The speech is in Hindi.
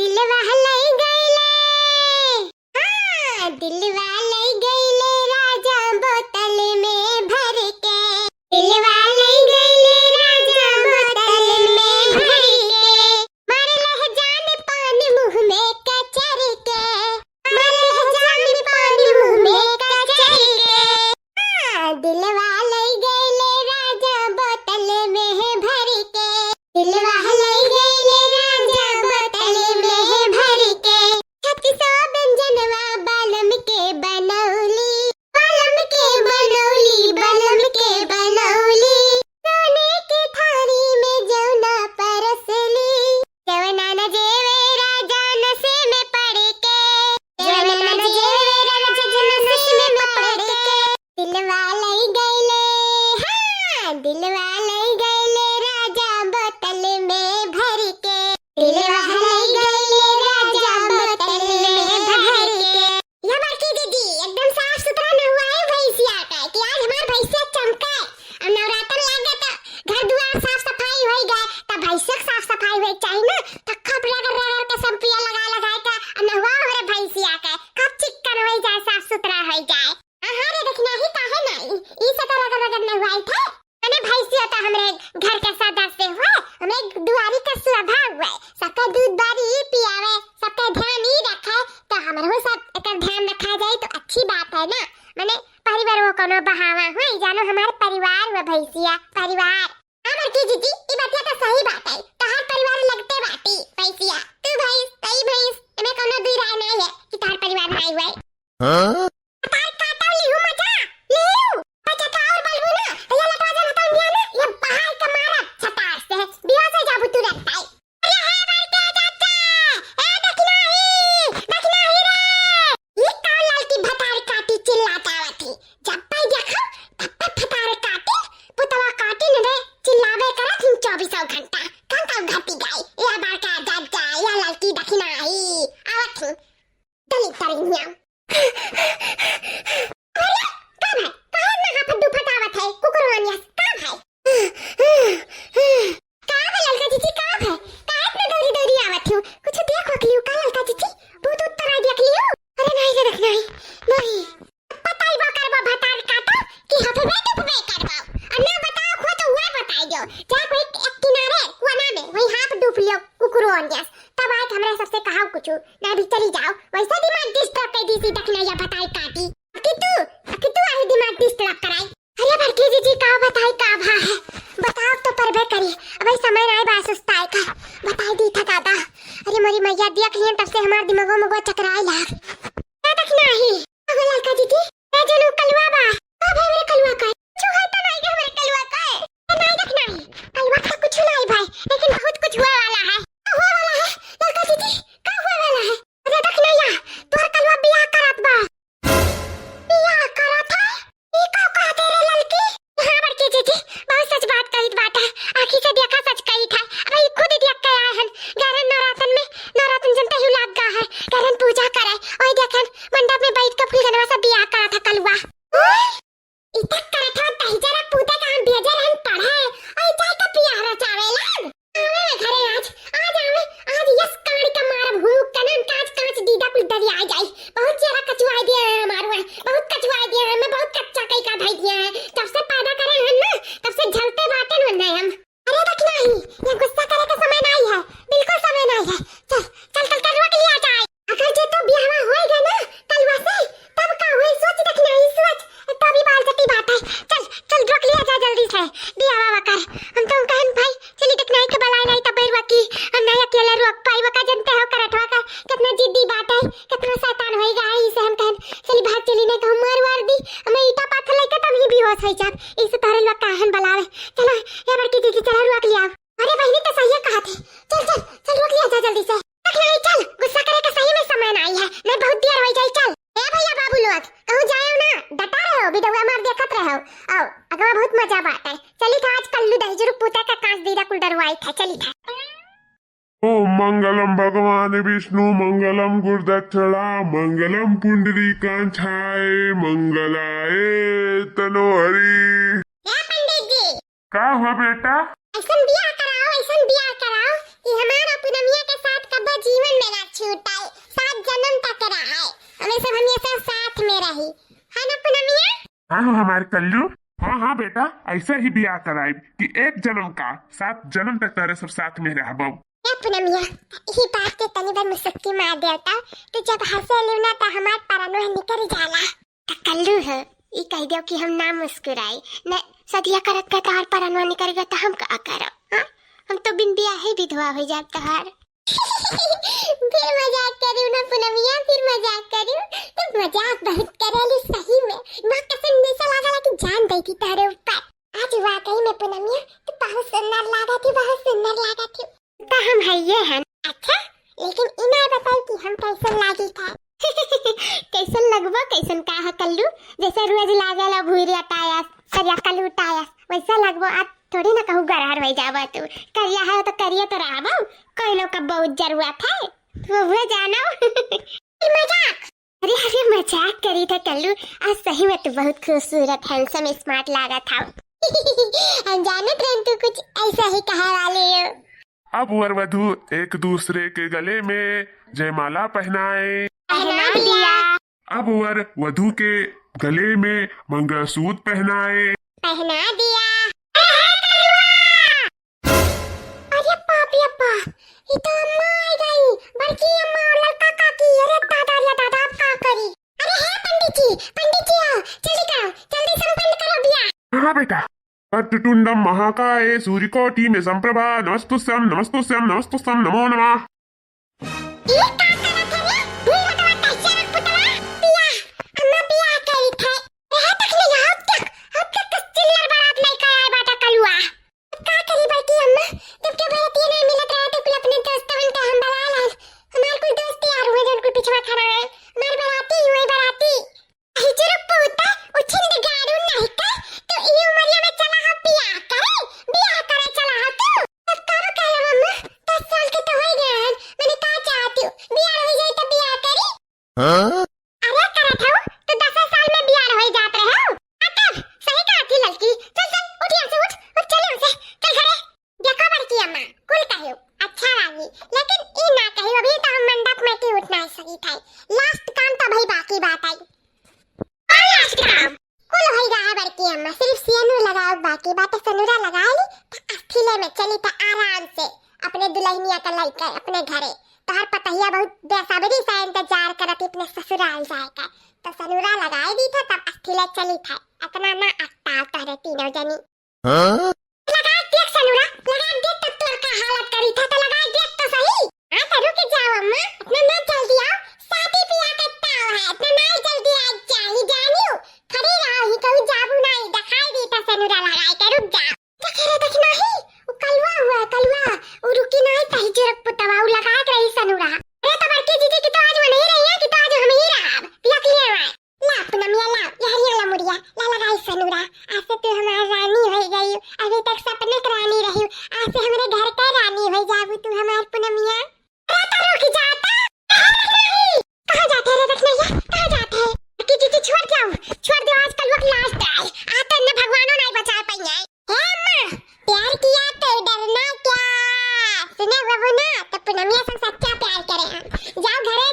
दिलवा लई गईले, हाँ दिलवा लई गईले राजा बोतल में भर के, दिलवा लई गईले राजा बोतल में भर के, मार लह जान पानी मुंह में कचर के, मार लह जान पानी मुंह में कचर के, हाँ दिलवा लई गईले राजा बोतल में भर के, दिलवा लई गईले राजा बोतल में भर के, छत्तीसो व्यंजनवा बालम के बनौली, बालम के बनौली, बालम के बनौली, सोने की थाली में जौना परसली, जवना न जेवे राजा नशे में पड़ के, जवना न जेवे राजा नशे में पड़ के, दिलवा लई गईले, हाँ दिलवा लई गईले राजा बोतल में भर के, दिलवा लई गईले राजा बोतल में भर के। या बाकी दीदी एकदम साफ सुथरा न हुआ है भैंसिया का कि आज हमार भैंसिया चमका है। अब नवरात्र लागे तो घर दुआर साफ सफाई हो गए तो भैंसिया साफ सफाई होए चाहिए ना, तो खप रगड़ के शैम्पूया लगा के अब नहुआ हमारे भैंसिया का कब चिकन हो जाए, साफ सुथरा हो जाए। हाँ रे देखना ही काहे नहीं ई से तो रगड़ नहुआई थे मैंने भैंसिया तो हमरे घर के सदस्य हुए, हमें दुआरी का स्वभाव हुए, सबका दूध बारी पियावे, सबका ध्यान ही रखे, तो हमरो सब एकर ध्यान रखा जाए तो अच्छी बात है ना। मैंने परिवार वो कोनो बहावा हुए जानो हमारे परिवार व भैंसिया परिवार। हमर की जीजी ई बात तो सही बात है, तहार परिवार लगते बाटी भैंसिया, तू भैंस तई भैंस, एमे कोनो दुई राय नहीं है कि तहार परिवार नहीं हुए। हां तार काटौली हूं मजा लेऊ पचता और बलबू ना तो ये लटवा जा बताऊं ना ये बाहर का मारा छतार से बिया से जाबू तू रखता है। अरे है बड़के चाचा ए दखना ही रे ये काल लाल की भतार काटी चिल्लाता थी, जब पे देखो तब पे भतार काटी पुतवा काटी ने रे चिल्लावे करा थी 24 घंटा कहां घटी गई ये बड़का चाचा ये लड़की दखना ही आवत थी दलित तरिया। अरे कब है कहां में हाथ दुफटावत है कुकुरवानिया कब है कब है लड़का जीजी कब है काहे इतना दौड़ी दौड़ी आवत हूं कुछ देखो क्लियो का लड़का जीजी बहुत उत्तर आ देख लियो। अरे नहीं रे देखना ही नहीं पता ही वो करबो भतार काटो कि हफबे दुफबे करबो और ना बताओ खो तो हुआ बताई दो जा कोई एक किनारे कोना में वही हाथ डूब लियो कुकुरवानिया तब आए हमरा सबसे कहां कुछ ना भी चली जाओ वैसा दिमाग डिस्टर्ब कर दी सी दखना या बताई काटी कि तू आई दिमाग डिस्टर्ब कराई। अरे भड़की जीजी का बताई का भा है बताओ तो परबे करी अब समय नहीं बा सुस्ताई का बताई दी था दादा। अरे मोरी मैया दिया कहिए तब से हमार दिमागो में चकराई लाग ना दखना ही अब लड़का जीजी ए जनु कलवा बा अब हमरे कलवा का कुछ है तो नहीं हमरे कलवा का नहीं दखना ही कलवा का कुछ नहीं भाई लेकिन बहुत कुछ हुआ वाला है लड़का जीजी का हुआ वाला है। अरे दखना या तोर कलवा बियाह करत बा बियाह करत है ई का कहते रे लड़की। हां बड़की जीजी बहुत सच बात कही बात है आंखी से देखा सच कही था अब ई खुद देख के आए हन गरन नवरातन जनता ही लाग गा है गरन पूजा करे ओए देखन मंडप में बैठ के फूलनवा से बियाह करा था कलवा ई तक करा था तही जरा पूते का हम भेजे रहन पढ़े ओए जाय का बियाह रचावेला आवे घरे आज आवे यस काड़ी का मार भूख कनन काच दीदा कुल दरी आ जाई बहुत जरा कचवाई दिया है हमारो बहुत कचवाई दिया है मैं बहुत कच्चा कई का भाई दिया है तब से पैदा करे हैं ना तब से झलते बाटे न हम। अरे दखना ही ये गुस्सा करे का समय नहीं है बिल्कुल समय नहीं है चल करवा के लिए आ जाए अगर जे तो बियाह होएगा ना कलवा से तब का होए सोच दखना ही सोच तभी बाल कटी बात है चल रोक लिया जा जल्दी से बियाह कर हम तो कहन भाई चली दखना के बलाई नहीं तब बैरवा की हम नहीं अकेले रोक पाई वका जनते हो करठवा का कितना जिद्दी बात है कितना शैतान होई गई इसे हम कहन चली भाग चली ने कहूं मार दी हमें ईटा पाथर लेके तब ही बेहोश हो जाब इसे तारे लोग कहन बलावे चलो ये बड़की दीदी चला रोक लिया। अरे बहनी तो सही कहा थी चल रोक लिया जा जल्दी से नहीं चल गुस्सा करे का सही में समय नहीं है मैं बहुत देर हो जाई चल ए भैया बाबू लोग कहूं जाओ ना डटा रहे हो बिडवा मार देखत रहे हो आओ अगर बहुत मजा बात है चली था आज कल्लू दही जुरु पूता का कांच दीदा कुल डरवाई था चली था। ओम मंगलम भगवान विष्णु मंगलम गुरुदक्षिणा मंगलम पुंडरीकांचाय मंगलाय तनोहरि। पंडित जी का हुआ बेटा ऐसा बियाह कराओ कि हमारा पूनमिया के साथ कब जीवन में सब हमेशा साथ में रही, है ना पूनमिया? हाँ हाँ हमारे कल्लू, हाँ हाँ बेटा ऐसा ही बियाह कराई कि एक जन्म का 7 जन्म तक तारे सब साथ में रहबो। ए पूनमिया, यही बात के तनी बार मुसक्की मार देता तो जब हंसे लेना तो हमार परनो निकल जाला। त कल्लू है ई कह दियो कि हम ना मुस्कुराई न सदिया करत का तहार परनो निकल गया तो हम का करब? हां हम तो बिन बियाह विधवा हो जाब तहार। फिर मजाक करी ना पूनमिया, फिर मजाक करी तो मजाक बहुत करेली सही में। मां कसम जैसा लागला कि जान दी थी तारे ऊपर। आज वाकई में पूनमिया तो बहुत सुंदर लगा थी, बहुत सुंदर लगा थी। तो हम है ये हैं। अच्छा लेकिन इन्हें बताई कि हम कैसे लागी था। कैसन लगबो, कैसन का है कल्लू? जैसे रोज लागला भूरिया टायस करिया कल्लू टायस वैसा लगबो। आज थोड़ी ना कहूँ गरार हो जावा तू। करिया है तो करिया तो रहबो, कोई लोग का बहुत जरूरत है वो हुए जानो। मजाक, अरे अरे मजाक करी था कल्लू। आज सही में तू बहुत खूबसूरत हैंडसम स्मार्ट लगा था। हम जानत रहे तू कुछ ऐसा ही कहा वाले हो। अब वर वधु एक दूसरे के गले में जयमाला पहनाए। पहना दिया। अब वर वधु के गले में मंगलसूत्र पहनाए। पहना दिया। अरे बाप रे बाप, ये तो अम्मा आ गई, बड़की अम्मा और लड़का काकी। अरे दादा या दादा आप का करी? अरे है पंडित जी आओ, जल्दी करो, जल्दी संपन्न करो बियाह। हाँ बेटा, वक्रतुंडम महाकाय सूर्यकोटि में संप्रभा नमस्तुभ्यं नमस्तुभ्यं नमस्तुभ्यं नमो नमः। ये का करत है रे? भूल का तैयार पुतला बियाह, अम्मा बियाह करी थे। रह तक नहीं अब तक चिल्लर बारात नहीं कराए बाटा कलुआ। का करी बड़की अम्मा, जब के भारतीय नहीं मिलत रहे तो कुल अपने दोस्तन का हम बला लाल। हमार कोई दोस्त यार हुए जो उनको पिछवा खड़ा है। हमार बाराती हुए बाराती हिजर पूता उछिंद गाड़ू नहीं का तो ई उमरिया में चला हा बियाह करे चला हा तू। अब करो करो अम्मा, 10 साल के तो हो गए हैं। मैंने का चाहती हूँ बियाह हो जाए तो बियाह करी। हाँ? अरे करत हो तो 10 साल में बियाह हो जात रहे हो। तब सही कहा थी लड़की। चल चल उठ यहाँ से, उठ चले उसे, चल घरे। देखो बड़की अम्मा कुल कहियो अच्छा लागी लेकिन ई ना कहियो अभी तो हम मंडप में की उठना सही था। लास्ट काम तो भाई बाकी बात आई। और लास्ट काम कुल हो गया बड़की अम्मा, सिर्फ सियनूर लगाओ बाकी बात सनुरा लगा ली तो अस्थिले में चली था आराम से अपने दुल्हनिया का लेकर अपने घरे। तो हर पतहिया बहुत बेसब्री से इंतजार करती अपने ससुराल जाएगा तो सनुरा लगाई दी था तब अस्थिले चली था। इतना ना अट्टा तोरे तीनों जनी। हाँ? लगा देख सनुरा, लगा देख तब तोर का हालत करी था तो लगा देख तो सही। हाँ तो रुक जाओ अम्मा, इतना ना जल्दी आओ, शादी ब्याह का ताव है, इतना ना जल्दी आ जाही जानियो। खड़ी रहो ही कहूँ जाबू नहीं दिखाई दी था सनुरा लगाई के रुक जाओ। देख नहीं वो कलवा हुआ कलवा वो रुकी नहीं तही जरक पुतवा वो लगा रही सनुरा। अरे तो बड़की जीजी की तो आज वो नहीं रही है कि तो आज हम ही रहा पिया के लिए आए। ला पूनमिया ला यहरिया ला मुड़िया ला लगाई सनुरा। आज से तू हमारी रानी हो गई, अभी तक सपने की रानी रही, आज से हमारे घर का रानी हो जाबू तू हमारी पूनमिया। अरे तो रुक जाता नहीं, कहाँ जाते रे रखनैया, कहाँ जाते हैं? बड़की जीजी छोड़ दो आज कल वक्त लास्ट है, आज तो न भगवानों नहीं बचा पाई है। अम्मा प्यार किया तो डरना क्या? सुने बाबू ना तो पूनमिया से सच्चा प्यार करे हम। जाओ घरे